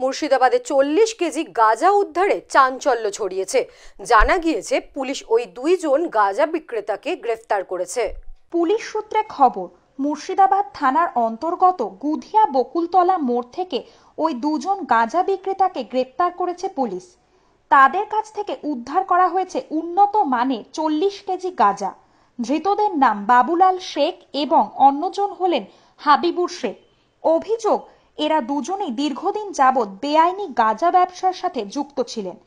মুর্শিদাবাদে 40 কেজি গাঁজা উদ্ধারে চাঞ্চল্য ছড়িয়েছে। জানা গিয়েছে পুলিশ ওই দুইজন গাঁজা বিক্রেতাকে গ্রেফতার করেছে। পুলিশ সূত্রে খবর, মুর্শিদাবাদ থানার অন্তর্গত গুধিয়া বকুলতলা মোড় থেকে ওই দুজন গাঁজা বিক্রেতাকে গ্রেফতার করেছে পুলিশ। তাদের কাছ থেকে উদ্ধার করা হয়েছে উন্নত মানের 40 কেজি গাঁজা। ধৃতদের নাম বাবুলাল শেখ এবং অন্যজন হলেন হাবিবুর শেখ। অভিযোগ, এরা দুজনেই দীর্ঘদিন যাবৎ বেআইনি গাঁজা ব্যবসার সাথে যুক্ত ছিলেন।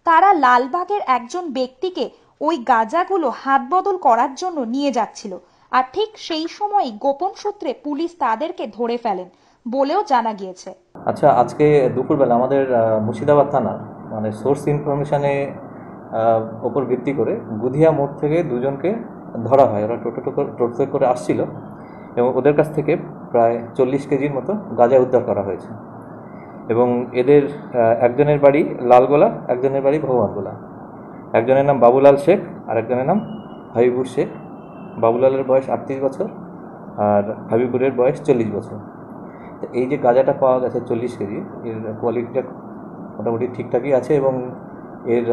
তারা লালবাগের একজন ব্যক্তিকে ওই গাঁজাগুলো হাত বদল করার জন্য নিয়ে যাচ্ছিল, আর ঠিক সেই সময়ই গোপন সূত্রে পুলিশ তাদেরকে ধরে ফেলেন বলেও জানা গিয়েছে। আচ্ছা, আজকে দুপুরবেলা আমাদের মুর্শিদাবাদ থানার সোর্স ইনফরমেশনে ওপর ভিত্তি করে গুধিয়া মোড় থেকে দুজনকে ধরা হয়। ওরা টোটো করে আসছিল এবং ওদের কাছ থেকে প্রায় 40 কেজির মতো গাঁজা উদ্ধার করা হয়েছে। এবং এদের একজনের বাড়ি লালগোলা, একজনের বাড়ি ভগবানগোলা। একজনের নাম বাবুলাল শেখ আর একজনের নাম হাবিবুর শেখ। বাবুলালের বয়স 38 বছর আর হাবিবুরের বয়স 40 বছর। তো এই যে গাঁজাটা পাওয়া গেছে 40 কেজি, এর কোয়ালিটিটা মোটামুটি ঠিকঠাকই আছে এবং এর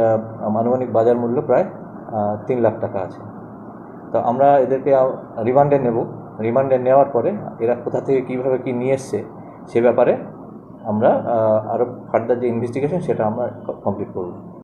আনুমানিক বাজার মূল্য প্রায় 3 লাখ টাকা আছে। তো আমরা এদেরকে রিমান্ডে নেব। রিমান্ডে নেওয়ার পরে এরা কোথা থেকে কীভাবে কী নিয়ে এসছে সে ব্যাপারে আমরা আরও ফার্দার যে ইনভেস্টিগেশন সেটা আমরা কমপ্লিট করব।